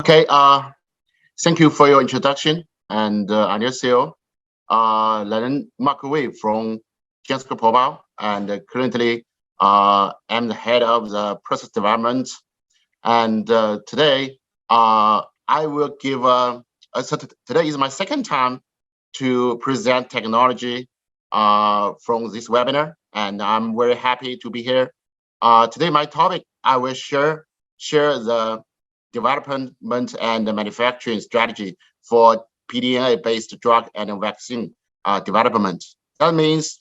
Okay, thank you for your introduction. And 안녕하세요. 나는 Mark Wei from GenScript Probio, and currently I'm the head of the process development. And today I will give. So today is my second time to present technology from this webinar, and I'm very happy to be here. Today, my topic, I will share the development and the manufacturing strategy for pDNA-based drug and vaccine development. That means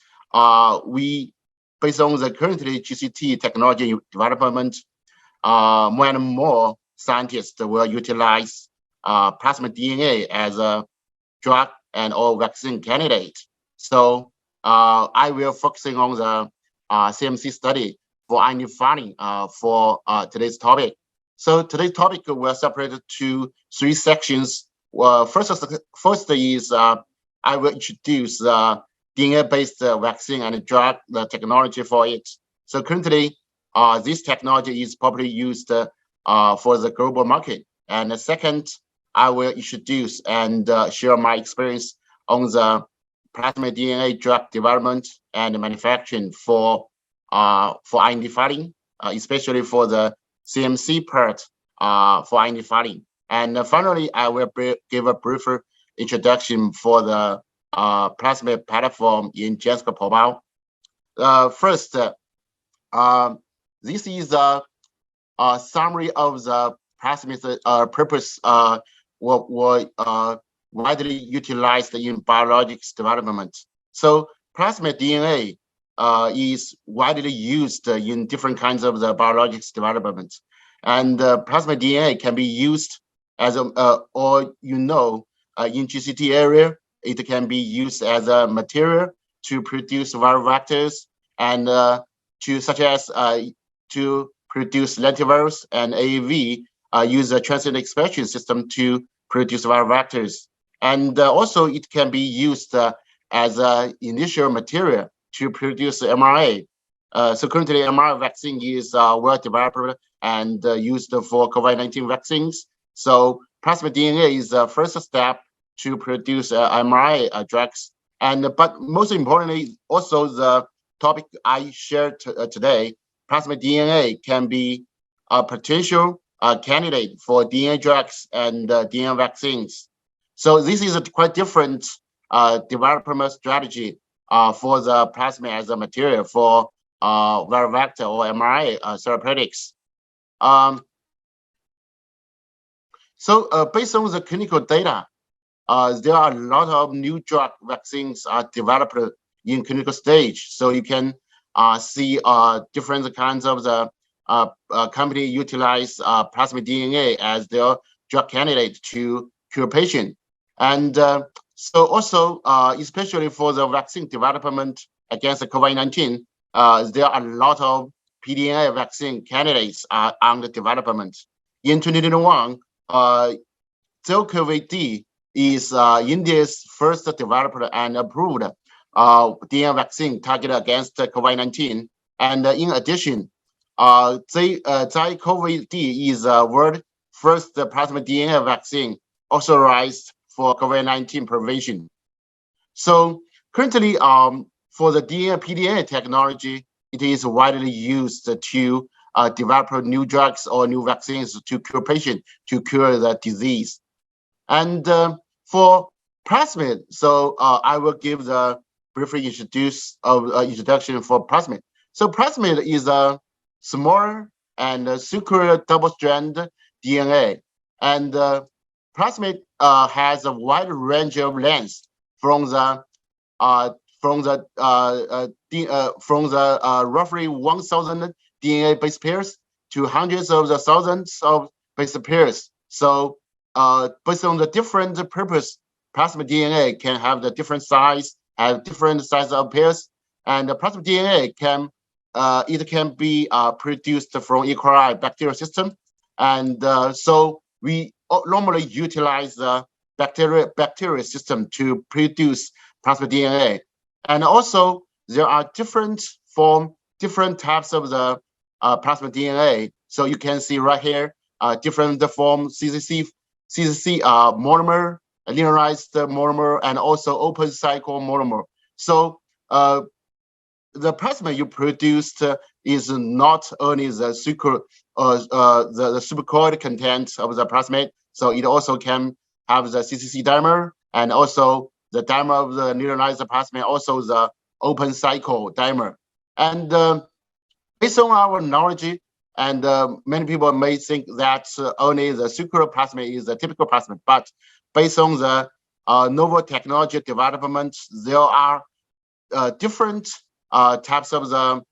we, based on the currently GCT technology development, more and more scientists will utilize plasmid DNA as a drug and or vaccine candidate. So I will focusing on the CMC study for IND filing for today's topic. So today's topic will separate to three sections. First is I will introduce DNA-based vaccine and drug the technology for it. So currently, this technology is probably used for the global market. And the second, I will introduce and share my experience on the plasmid DNA drug development and manufacturing for IND filing, especially for the CMC part for IND filing. And finally, I will give a briefer introduction for the plasmid platform in GenScript Probio. First, this is a summary of the plasmid purpose widely utilized in biologics development. So plasmid DNA is widely used in different kinds of the biologics development. And plasmid DNA can be used as in GCT area, it can be used as a material to produce viral vectors and to produce lentivirus and AAV, use a transient expression system to produce viral vectors. And also it can be used as an initial material to produce mRNA. So currently mRNA vaccine is well developed and used for COVID-19 vaccines. So plasmid DNA is the first step to produce mRNA drugs. But most importantly, also the topic I shared today, plasmid DNA can be a potential candidate for DNA drugs and DNA vaccines. So this is a quite different development strategy for the plasmid as a material for viral vector or mRNA therapeutics. So based on the clinical data, there are a lot of new drug vaccines are developed in clinical stage. So you can see different kinds of the company utilize plasmid DNA as their drug candidate to cure patient. And so also, especially for the vaccine development against the COVID-19, there are a lot of pDNA vaccine candidates under development. In 2021, GenScript is India's first developed and approved DNA vaccine targeted against COVID-19. And in addition, GenScript is the world's first plasmid DNA vaccine authorized for COVID-19 prevention. So currently, for the pDNA technology, it is widely used to develop new drugs or new vaccines to cure patients, to cure the disease. And for plasmid, so I will give the brief introduction for plasmid. So plasmid is a smaller and circular double-strand DNA, and plasmid has a wide range of lengths from the roughly 1,000 DNA base pairs to hundreds of the thousands of base pairs. So based on the different purpose, plasmid DNA can have the different size, have different size of pairs, and the plasmid DNA can it can be produced from E. coli bacterial system, and so we normally utilize the bacterial system to produce plasmid DNA. And also there are different types of the plasmid DNA. So you can see right here, different form CCC monomer, linearized monomer, and also open cycle monomer. So the plasmid you produced is not only the the supercoiled content of the plasmid, so it also can have the CCC dimer and also the dimer of the linearized plasmid, also the open cycle dimer. And based on our knowledge, and many people may think that only the sucral plasmid is the typical plasmid, but based on the novel technology development, there are different types of the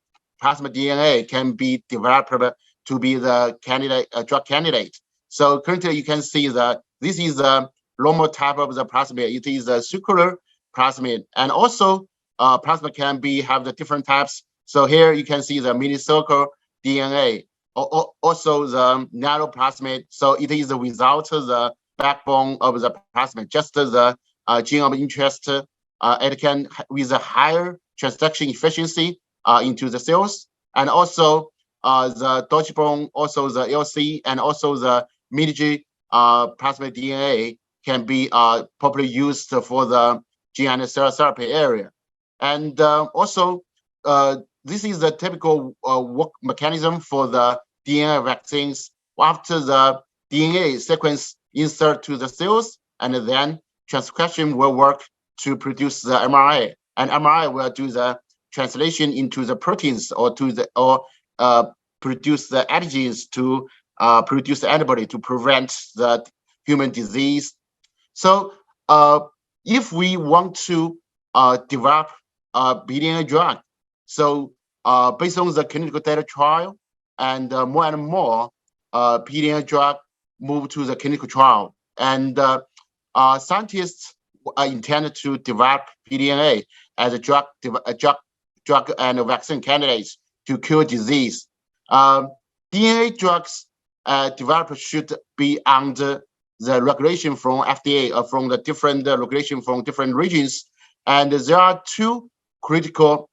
plasmid DNA can be developed to be the candidate drug candidate. So currently, you can see that this is the normal type of the plasmid. It is a sucral plasmid, and also plasmid can have the different types. So here you can see the minicircle DNA, also the narrow plasmid. So it is without the backbone of the plasmid, just the gene of interest. It can with a higher transduction efficiency into the cells, and also the Dutch bone, also the LC, and also the mid-G plasmid DNA can be properly used for the gene and cell therapy area. And also, this is the typical work mechanism for the DNA vaccines. After the DNA sequence insert to the cells, and then transcription will work to produce the mRNA, and mRNA will do the translation into the proteins or produce the antigens to produce the antibody to prevent the human disease. So if we want to develop a BDNA drug, so based on the clinical data trial, and more BDNA drug move to the clinical trial, and scientists are intended to develop BDNA as a drug and a vaccine candidates to cure disease. DNA drugs developed should be under the regulation from FDA or from the different regulation from different regions, and there are two critical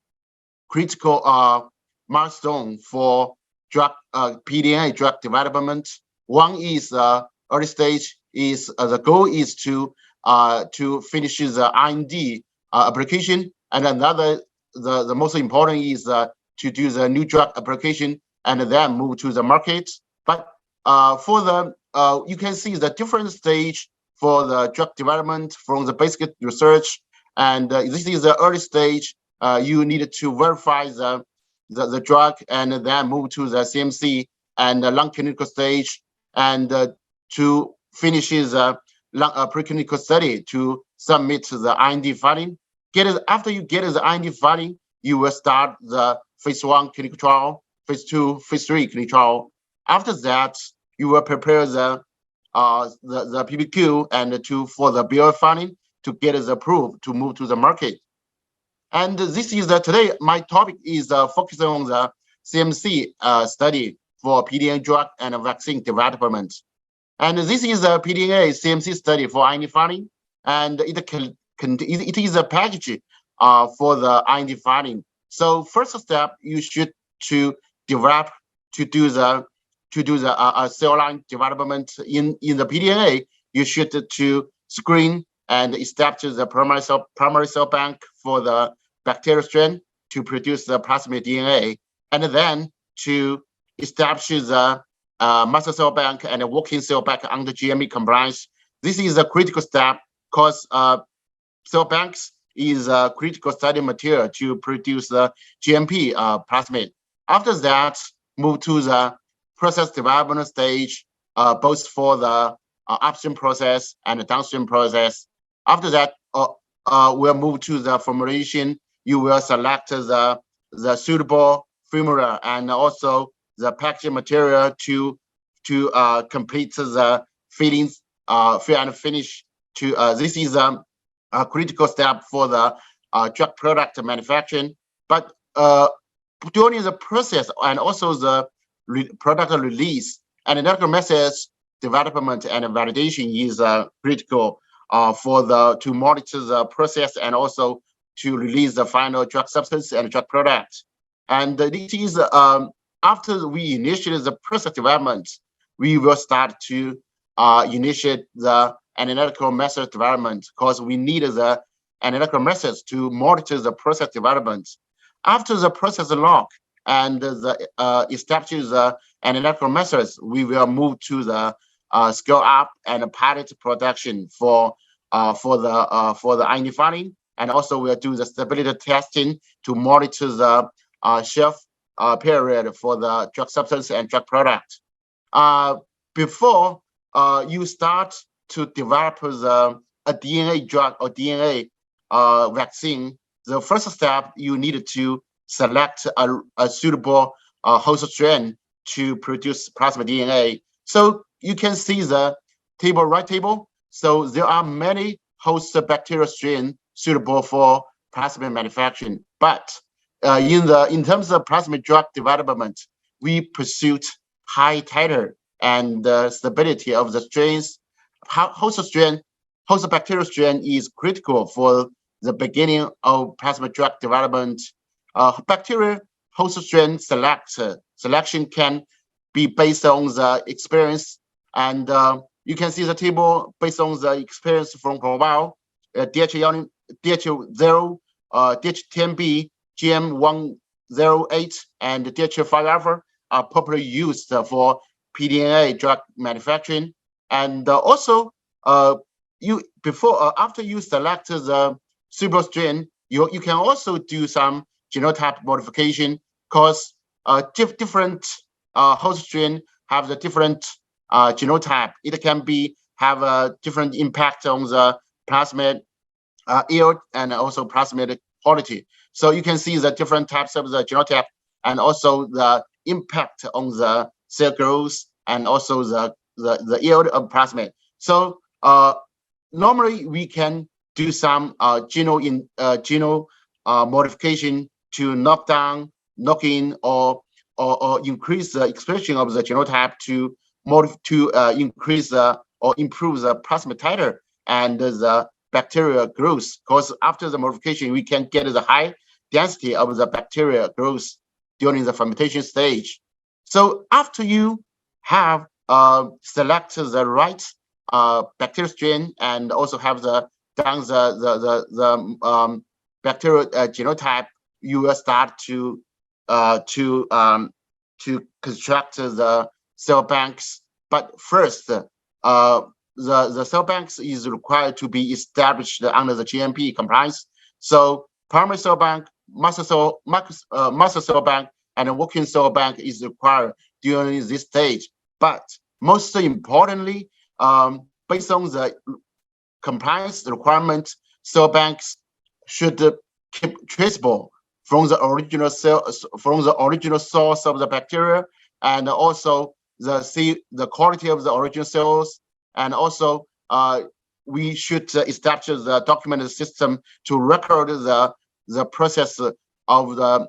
milestones for drug BDNA drug development. One is early stage. Is the goal is to finish the IND application, and another the most important is to do the new drug application and then move to the market. But for the you can see the different stage for the drug development from the basic research, and this is the early stage. You need to verify the drug and then move to the CMC and the lung clinical stage, and to finish the preclinical study to submit the IND filing. After you get the IND filing, you will start the phase 1 clinical trial, phase 2, phase 3 clinical trial. After that, you will prepare the PPQ and for the BLA filing to get it approved to move to the market. And this is today my topic is focusing on the CMC study for PDNA drug and vaccine development. And this is a PDNA CMC study for IND filing, and it is a package for the IND filing. So first step, you should to do the cell line development in the PDNA. You should to screen and establish the primary cell bank for the bacterial strain to produce the plasmid DNA, and then to establish the master cell bank and a working cell bank under GMP compliance. This is a critical step because cell banks is a critical study material to produce the GMP plasmid. After that, move to the process development stage, both for the upstream process and the downstream process. After that, we'll move to the formulation. You will select the suitable formula and also the packaging material to complete the fillings, fill and finish. This is a critical step for the drug product manufacturing. But during the process and also the product release and medical methods development and validation is critical to monitor the process and also to release the final drug substance and drug product. And it is after we initiate the process development, we will start to initiate the analytical method development, because we need the analytical methods to monitor the process development. After the process log and the establish the analytical methods, we will move to the scale up and pilot production for the IND filing, and also we'll do the stability testing to monitor the shelf period for the drug substance and drug product. Before you start to develop a DNA drug or DNA vaccine, the first step, you need to select a suitable host strain to produce plasmid DNA. So you can see the right table. So there are many host bacterial strains suitable for plasmid manufacturing. But in terms of plasmid drug development, we pursued high titer and stability of the strains. Host bacterial strain is critical for the beginning of plasmid drug development. Bacterial host strain selection can be based on the experience, and you can see the table based on the experience from Probio, DH0, DH10B, GM108, and DH5 alpha are popularly used for pDNA drug manufacturing. And also, after you select the suitable strain, you can also do some genotype modification, because different host strain have the different genotype. It can have a different impact on the plasmid yield and also plasmid quality. So you can see the different types of the genotype and also the impact on the cell growth and also the yield of plasmid. So normally we can do some genome modification to knock in, or increase the expression of the genotype to increase or improve the plasmid titer and the bacterial growth. Because after the modification, we can get the high density of the bacterial growth during the fermentation stage. So after you have selected the right bacterial strain and also have the bacterial genotype, you will start to construct the cell banks. But first, the cell banks is required to be established under the GMP compliance. So primary cell bank, master cell bank, and a working cell bank is required during this stage. But most importantly, based on the compliance requirement, cell banks should keep traceable from the original source of the bacteria, and also the quality of the original cells, and also we should establish the documented system to record the process of the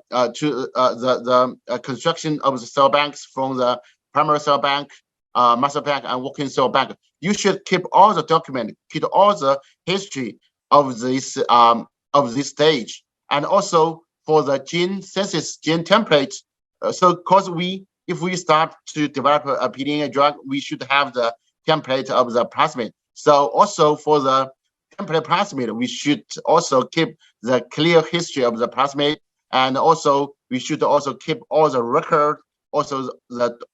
construction of the cell banks from the primary cell bank, master bank, and working cell bank. You should keep all the document, keep all the history of this stage, and also for the gene synthesis, gene template. So, because if we start to develop a pDNA drug, we should have the template of the plasmid. So also for the template plasmid, we should also keep the clear history of the plasmid, and also we should also keep all the record, also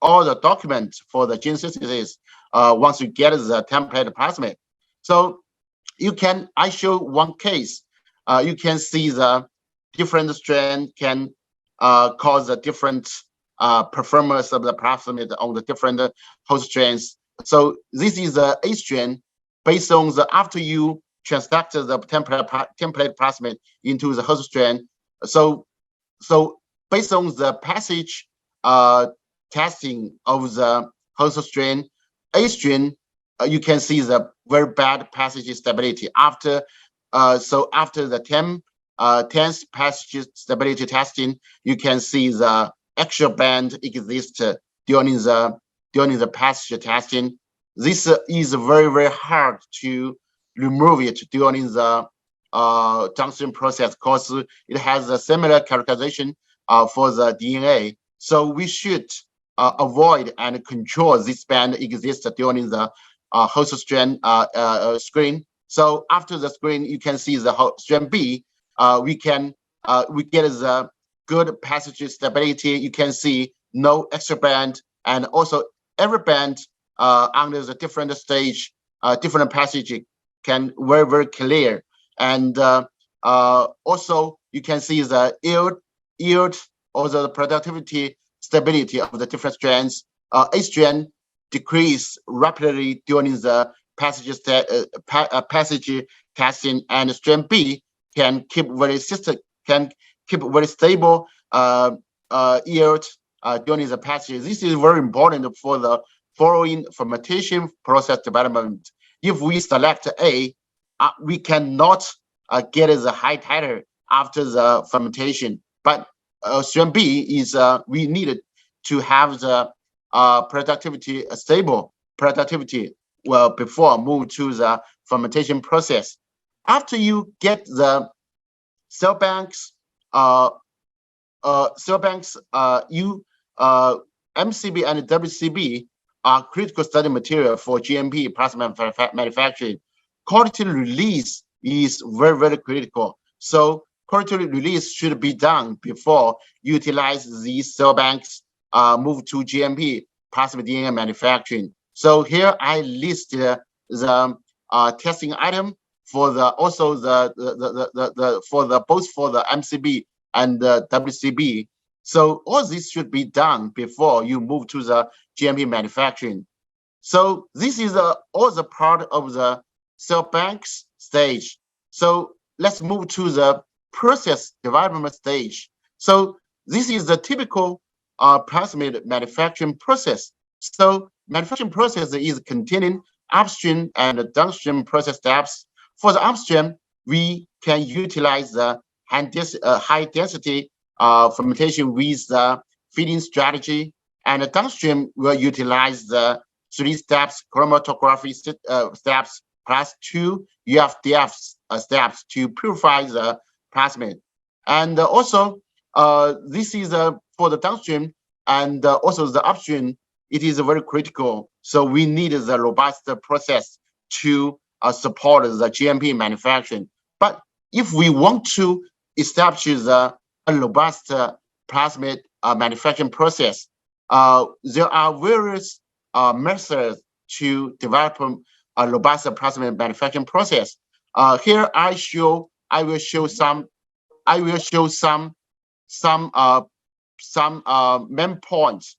all the documents for the gene synthesis once you get the template plasmid. So I show one case. You can see the different strain can cause a different performance of the plasmid on the different host strains. So this is the A strain based on after you transduct the template plasmid into the host strain. So based on the passage testing of the host strain, A strain, you can see the very bad passage stability. After the 10th passage stability testing, you can see the actual band exists during the passage testing. This is very, very hard to remove it during the downstream process, because it has a similar characterization for the DNA. So we should avoid and control this band exists during the host strain screen. So after the screen, you can see the strain B. We get the good passage stability. You can see no extra band, and also every band under the different stage, different passage can very clear. And also you can see the yield or the productivity stability of the different strands. A strand decrease rapidly during the passage testing, and strand B can keep very stable yield during the passage. This is very important for the following fermentation process development. If we select A, we cannot get the high titer after the fermentation. But strand B is we needed to have the productivity stable productivity before move to the fermentation process. After you get the cell banks, MCB and WCB are critical study material for GMP plasma manufacturing. Quality release is very critical. So quality release should be done before utilize these cell banks move to GMP plasma DNA manufacturing. So here I list the testing item for the both for the MCB and the WCB. So all this should be done before you move to the GMP manufacturing. So this is all the part of the cell banks stage. So let's move to the process development stage. So this is the typical plasmid manufacturing process. So manufacturing process is containing upstream and downstream process steps. For the upstream, we can utilize the high density fermentation with the feeding strategy, and the downstream will utilize the 3 steps chromatography steps plus 2 UFDF steps to purify the plasmid. And also, this is for the downstream, and also the upstream, it is very critical. So we need the robust process to support the GMP manufacturing. But if we want to establish a robust plasmid manufacturing process, there are various methods to develop a robust plasmid manufacturing process. Here I will show some main points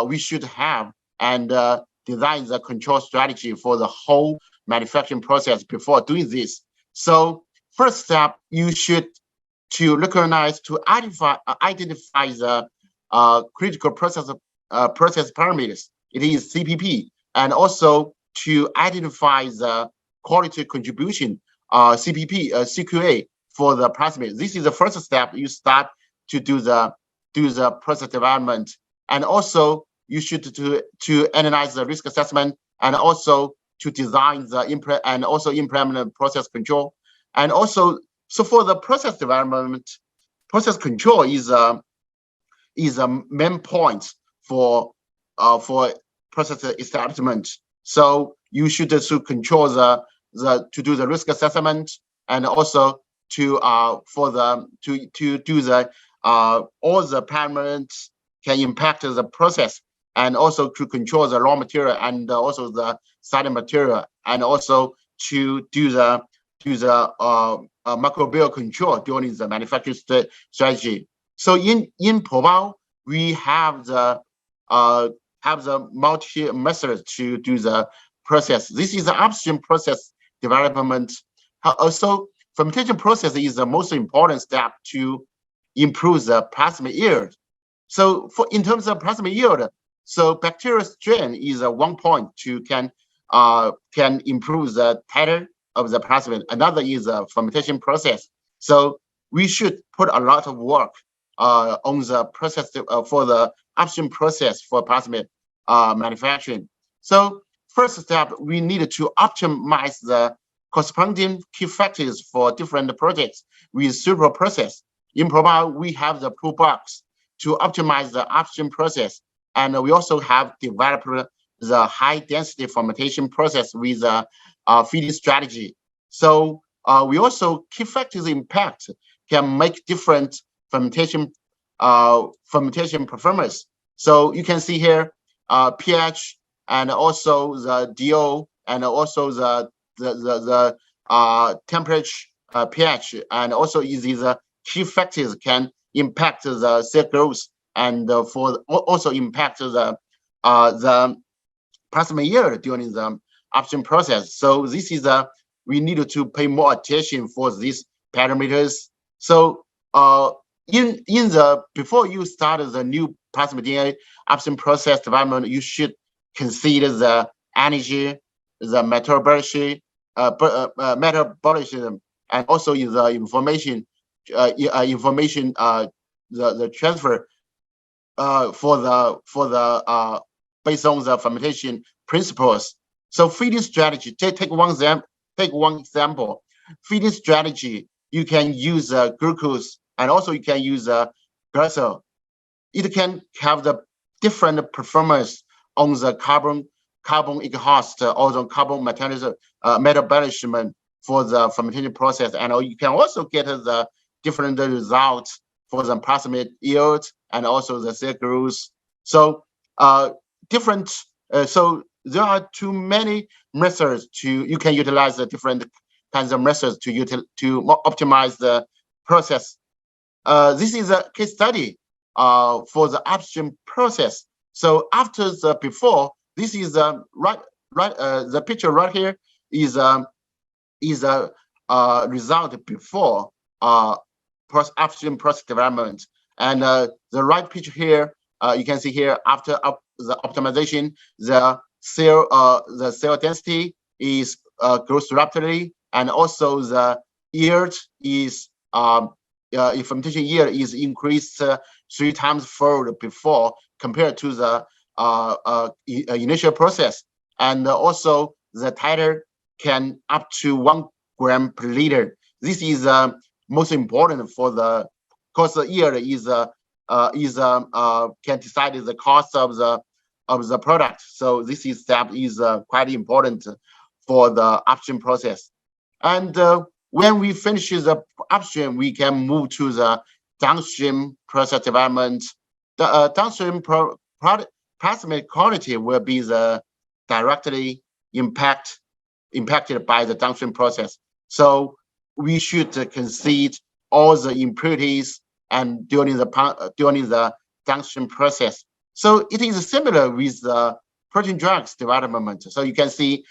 we should have, and design the control strategy for the whole manufacturing process before doing this. So first step, you should to recognize, to identify the critical process parameters. It is CPP, and also to identify the quality contribution CQA for the plasmid. This is the first step. You start to do the process development, and also you should to analyze the risk assessment, and also to design the implement process control. And also, so for the process development, process control is a main point for process establishment. So you should control to do the risk assessment, and also to do the all the parameters can impact the process, and also to control the raw material and also the starting material, and also to do the microbial control during the manufacturing strategy. So in Probio, we have the multi methods to do the process. This is the upstream process development. Also, fermentation process is the most important step to improve the plasma yield. So in terms of plasma yield, so bacterial strain is one point to can improve the titer of the plasmid. Another is a fermentation process. So we should put a lot of work on the process for the upstream process for plasmid manufacturing. So first step, we need to optimize the corresponding key factors for different projects with several process. In Probio, we have the toolbox to optimize the upstream process. And we also have developed the high density fermentation process with feeding strategy. So we also key factors impact can make different fermentation performance. So you can see here pH and also the DO and also the temperature, pH, and also these key factors can impact the cell growth and also impact the plasma yield during the upstream process. So this is we need to pay more attention for these parameters. So before you start the new plasmid DNA upstream process development, you should consider the energy, the metabolism, and also the information, the transfer for the based on the fermentation principles. So feeding strategy. Take one example. Feeding strategy. You can use glucose, and also you can use glycerol. It can have the different performance on the carbon exhaust or the carbon metabolism for the fermentation process, and you can also get the different results for the plasmid yield and also the cell growth. So so there are too many methods you can utilize the different kinds of methods to optimize the process. This is a case study for the upstream process. So after the before, this is the picture right here is a result before upstream process development, and the right picture here you can see here after the optimization, the cell density is grows rapidly, and also the yield is fermentation yield is increased 3 times fold before compared to the initial process, and also the titer can up to 1 gram per liter. This is most important for the cost of yield can decide the cost of the product. So this step is quite important for the upstream process. And when we finish the upstream, we can move to the downstream process development. The downstream plasmid quality will be directly impacted by the downstream process. So we should consider all the impurities and during the downstream process. So it is similar with the protein drugs development. So you can see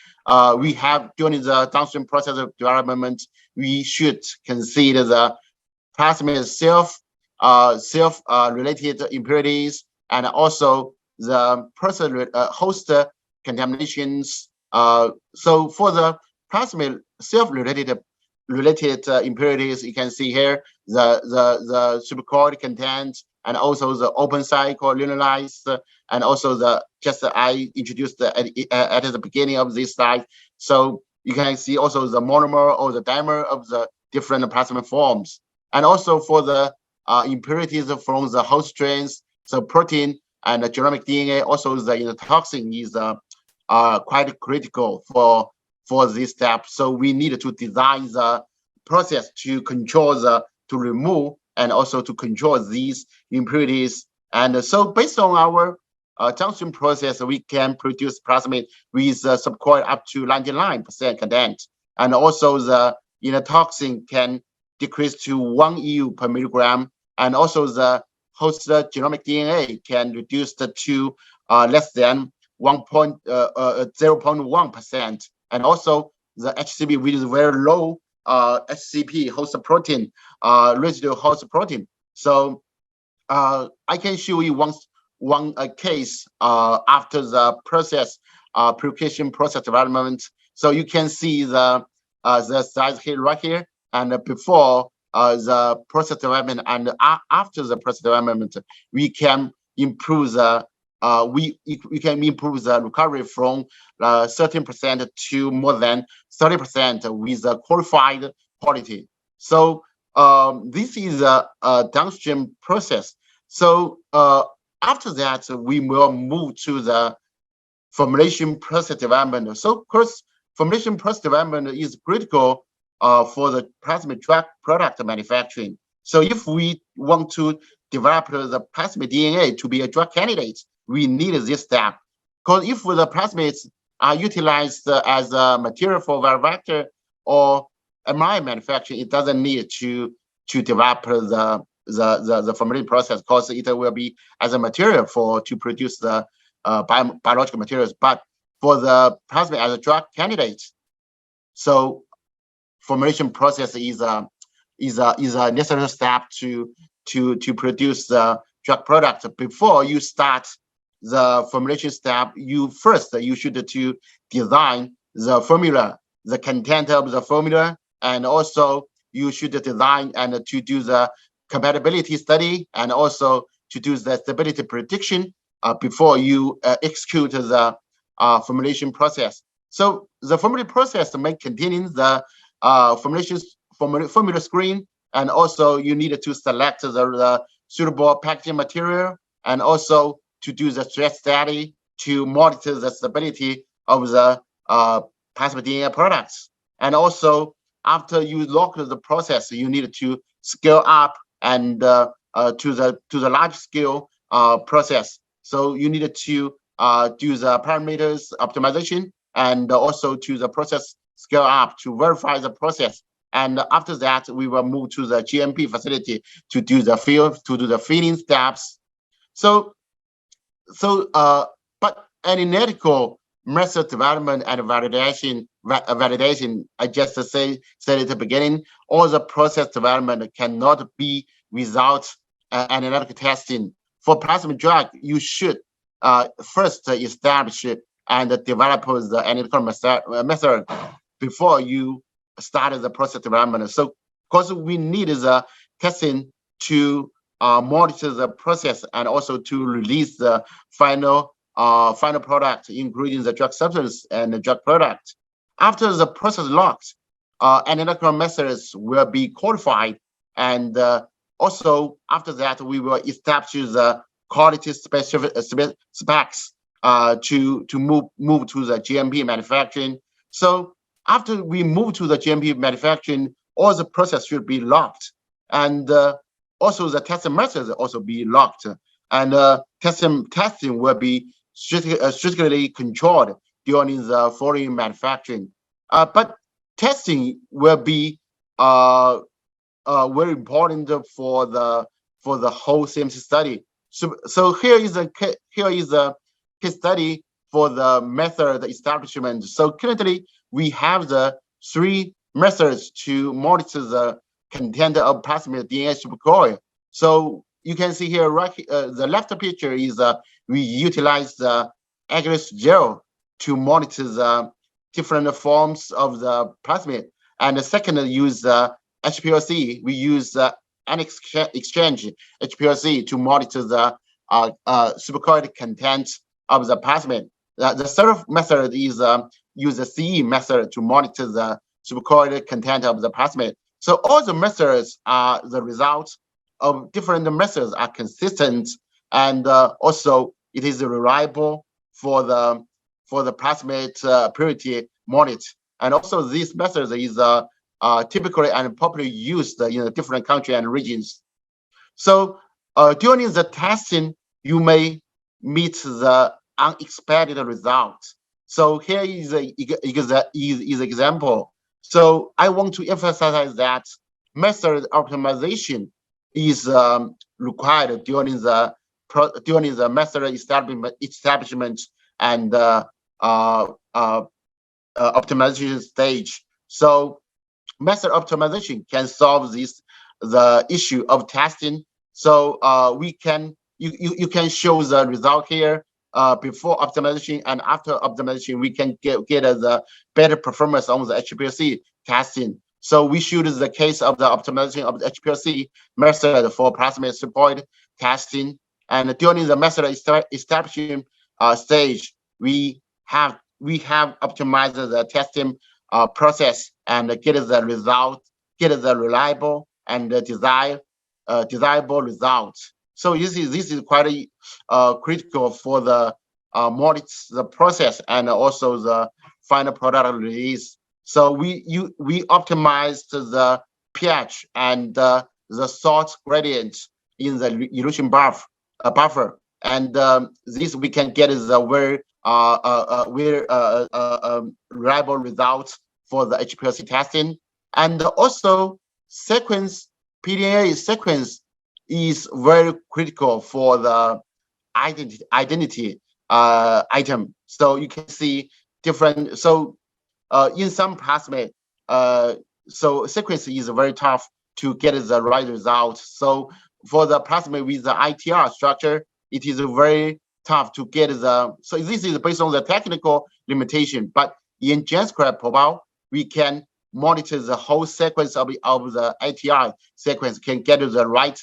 we have during the downstream process of development, we should consider the plasmid self-related impurities and also the host contaminations. So for the plasmid self-related impurities, you can see here the supercoid content and also the open cycle linealized, and also I introduced at the beginning of this slide. So you can see also the monomer or the dimer of the different plasmid forms, and also for the impurities from the host strains, so protein and the genomic DNA, also the toxin is quite critical for this step. So we need to design the process to control to remove and also to control these impurities. And so based on our downstream process, we can produce plasmid with subcoil up to 99% content. And also the toxin can decrease to 1 EU per milligram. And also the host genomic DNA can reduce to less than 0.1%. And also the HCP with very low HCP host protein, residual host protein. So I can show you one case after the process purification process development. So you can see the size here right here, and before the process development and after the process development, we can improve the we can improve the recovery from 13% to more than 30% with a qualified quality. So this is a downstream process. So after that, we will move to the formulation process development. So, of course, formulation process development is critical for the plasmid drug product manufacturing. So, if we want to develop the plasmid DNA to be a drug candidate, we need this step. Because if the plasmids are utilized as a material for viral vector or mRNA manufacturing, it doesn't need to develop the formulation process, because it will be as a material to produce the biological materials. But for the plasmid as a drug candidate, so formulation process is a necessary step to produce the drug product. Before you start the formulation step, you should to design the formula, the content of the formula, and also you should design and to do the compatibility study, and also to do the stability prediction before you execute the formulation process. So the formulation process may contain the formula screen, and also you need to select the suitable packaging material, and also to do the stress study to monitor the stability of the plasmid DNA products. And also, after you lock the process, you need to scale up and to the large scale process. So you need to do the parameters optimization, and also to the process scale up to verify the process. And after that, we will move to the GMP facility to do the filling steps. But analytical method development and validation, I just said at the beginning, all the process development cannot be without analytical testing. For plasmid drug, you should first establish and develop the analytical method before you start the process development. So, because we need the testing to monitor the process, and also to release the final product, including the drug substance and the drug product. After the process locked, analytical methods will be qualified, and also after that, we will establish the quality specs to move to the GMP manufacturing. So after we move to the GMP manufacturing, all the process should be locked, and also the testing methods also be locked, and testing will be strictly controlled during the following manufacturing. But testing will be very important for the whole CMC study. So here is a case study for the method establishment. So currently we have the 3 methods to monitor the content of plasmid DNA supercoil. So you can see here, the left picture is we utilize the agarose gel to monitor the different forms of the plasmid, and the second use HPLC. We use an exchange HPLC to monitor the supercoiled content of the plasmid. The third method is use the CE method to monitor the supercoiled content of the plasmid. So all the methods are the result of different methods are consistent, and also it is reliable for the plasmid purity monitor. And also these methods is typically and popularly used in different countries and regions. So during the testing, you may meet the unexpected result. So here is an example. So I want to emphasize that method optimization is required during the method establishment and optimization stage. So method optimization can solve the issue of testing. So you can show the result here before optimization, and after optimization we can get the better performance on the HPLC testing. So we showed the case of the optimization of the HPLC method for plasmid supercoiled testing, and during the method establishing stage, we have optimized the testing process and get the result, get the reliable and desirable results. So this is quite critical for the monitor the process and also the final product release. So we optimized the pH and the salt gradient in the elution buffer, and this we can get the very reliable results for the HPLC testing. And also PDA sequence is very critical for the identity item. So you can see different. So in some plasmid, so sequence is very tough to get the right result. So for the plasmid with the ITR structure, it is very tough to get the. So this is based on the technical limitation. But in GenScript Probio, we can monitor the whole sequence of the ITR sequence, can get the right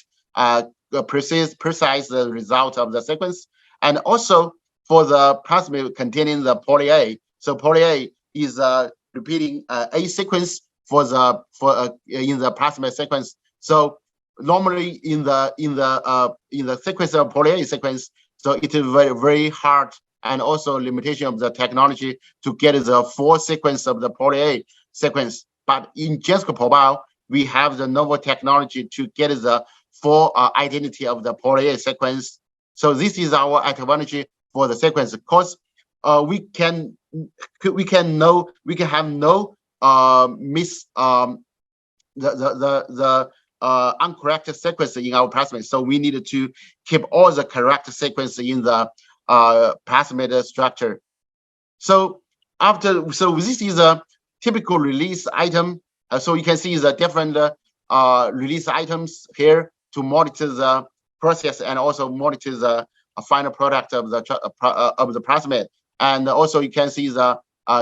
precise result of the sequence. And also for the plasmid containing the poly A. So poly A is repeating A sequence in the plasmid sequence. So normally in the sequence of poly A sequence, so it is very, very hard, and also limitation of the technology to get the full sequence of the poly A sequence. But in GenScript Probio, we have the novel technology to get the full identity of the poly A sequence. So this is our advantage for the sequence, because we can have no uncorrected sequence in our plasmid. So we needed to keep all the correct sequence in the plasmid structure. So this is a typical release item. So you can see the different release items here to monitor the process and also monitor the final product of the plasmid. And also you can see the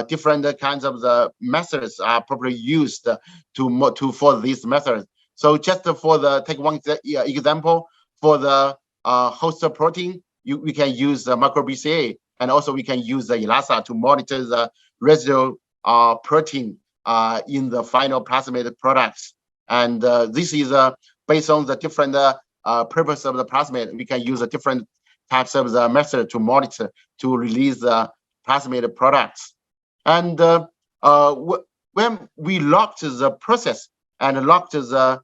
different kinds of the methods are probably used for these methods. So just for take one example, for the host protein, we can use the microBCA, and also we can use the ELISA to monitor the residual protein in the final plasmid products. And this is based on the different purpose of the plasmid. We can use a different types of the method to monitor to release the plasmid products. And when we locked the process and locked the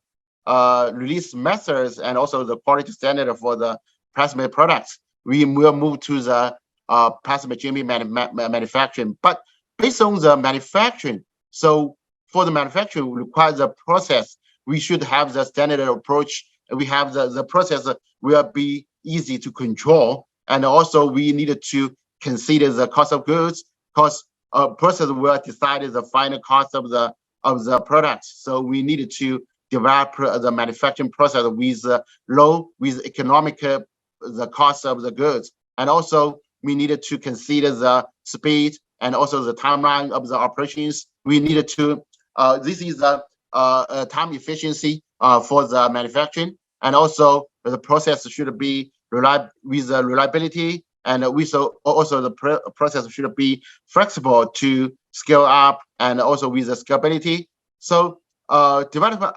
release methods and also the quality standard for the plasmid products, we will move to the plasmid GMP manufacturing. But based on the manufacturing, so for the manufacturing requires the process, we should have the standard approach. We have the process will be easy to control, and also we needed to consider the cost of goods, because process will decide the final cost of the products. So we needed to develop the manufacturing process with economic the cost of the goods, and also we needed to consider the speed and also the timeline of the operations. We needed to this is a time efficiency for the manufacturing, and also the process should be reliability, and also the process should be flexible to scale up, and also with the scalability. So developing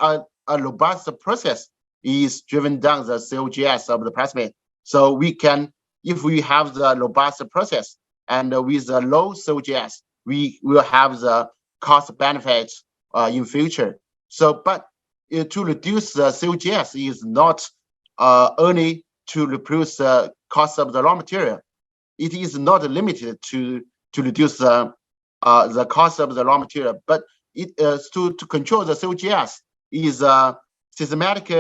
a robust process is driven down the COGS of the plasmid. So we can, if we have the robust process and with the low COGS, we will have the cost benefits in future. So, but to reduce the COGS is not only to reduce the cost of the raw material. It is not limited to reduce the cost of the raw material, but it to control the COGS is systematic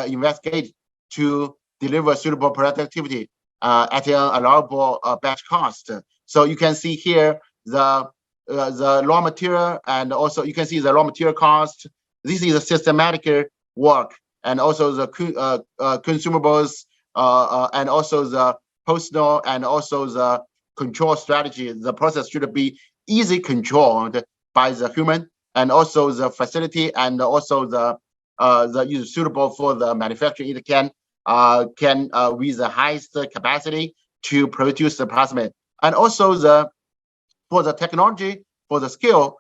investigate to deliver suitable productivity at an allowable batch cost. So you can see here the raw material, and also you can see the raw material cost. This is a systematic work, and also the consumables, and also the personal, and also the control strategy. The process should be easy controlled by the human, and also the facility, and also the is suitable for the manufacturing. It can with the highest capacity to produce the plasmid, and also for the technology, for the skill,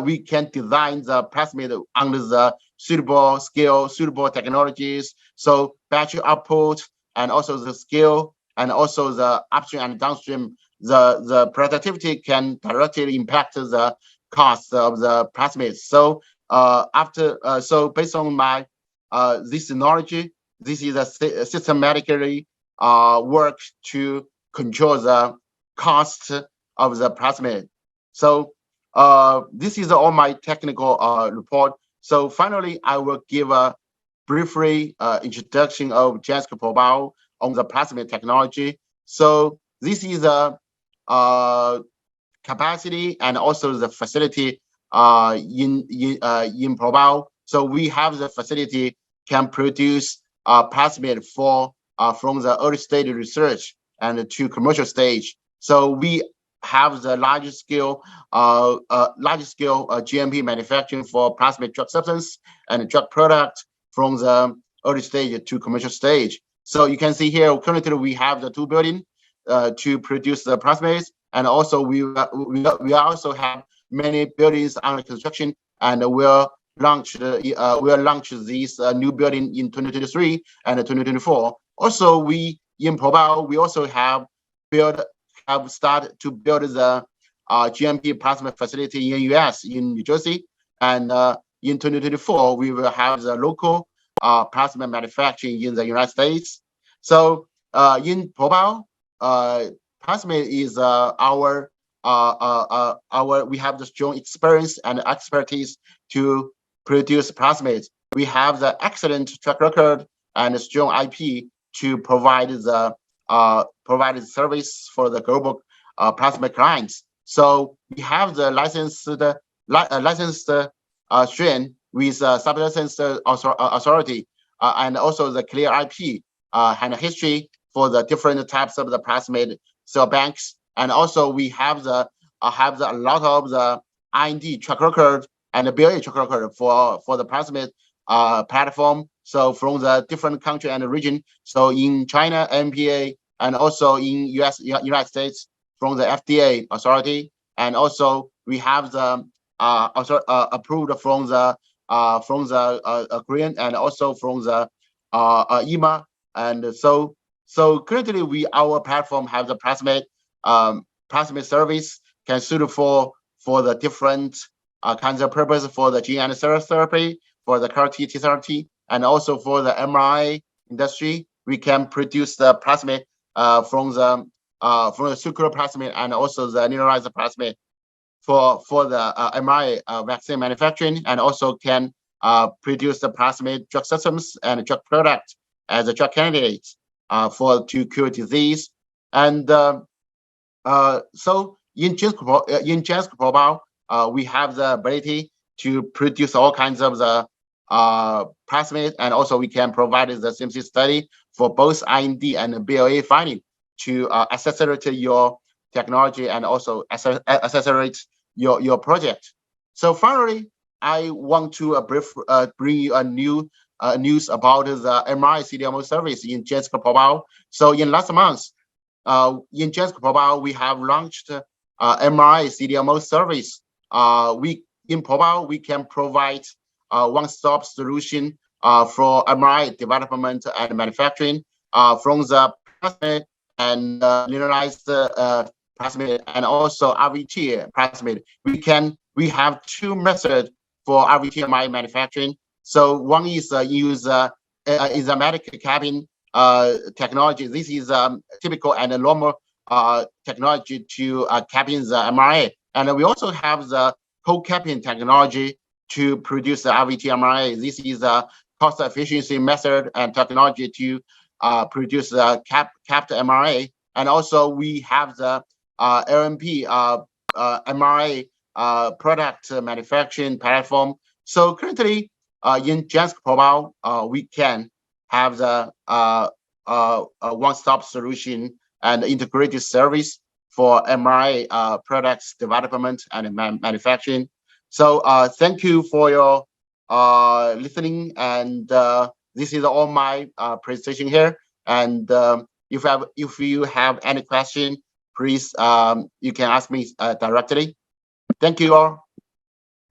we can design the plasmid under the suitable skill, suitable technologies. So batch output and also the skill and also the upstream and downstream, the productivity can directly impact the cost of the plasmid. So so based on my this knowledge, this is a systematically work to control the cost of the plasmid. So this is all my technical report. So finally, I will give a briefly introduction of GenScript Probio on the plasmid technology. So this is a capacity and also the facility in Probio. So we have the facility can produce plasmid for from the early stage research and to commercial stage. So we have the large scale GMP manufacturing for plasmid drug substance and drug product from the early stage to commercial stage. So you can see here currently we have the 2 building to produce the plasmids, and also we also have many buildings under construction, and we'll launch these new building in 2023 and 2024. Also, we in Probio we also have started to build the GMP plasmid facility in US in New Jersey, and in 2024 we will have the local plasmid manufacturing in the United States. So in Probio, plasmid is we have the strong experience and expertise to produce plasmids. We have the excellent track record and strong IP to provide the service for the global plasmid clients. So we have the licensed strain with sub-licensed authority and also the clear IP and history for the different types of the plasmid cell banks. And also we have a lot of the R&D track record and the BLA track record for the plasmid platform. So from the different country and the region. So in China, MPA, and also in United States from the FDA authority. And also we have the approved from the Korean and also from the EMA. And so currently our platform has the plasmid service can suit for the different kinds of purpose for the gene and cell therapy, for the CAR-T, T-therapy, and also for the mRNA industry. We can produce the plasmid from the circular plasmid and also the linearized plasmid for the mRNA vaccine manufacturing, and also can produce the plasmid drug systems and drug product as a drug candidate to cure disease. And so in GenScript Probio, we have the ability to produce all kinds of the plasmid, and also we can provide the CMC study for both IND and BLA filing to accelerate your technology and also accelerate your project. So finally, I want to bring you a news about the mRNA CDMO service in GenScript Probio. So in last month, in GenScript Probio, we have launched mRNA CDMO service. In Probio, we can provide one-stop solution for mRNA development and manufacturing from the plasmid and linearized plasmid and also RVT plasmid. We have 2 methods for RVT mRNA manufacturing. So one is use enzymatic capping technology. This is typical and normal technology to capping the mRNA. And we also have the co-capping technology to produce the RVT mRNA. This is a cost efficiency method and technology to produce the capped mRNA. And also we have the LNP mRNA product manufacturing platform. So currently in GenScript Probio, we can have the one-stop solution and integrated service for mRNA products development and manufacturing. So thank you for your listening, and this is all my presentation here. And if you have any question, please you can ask me directly. Thank you all.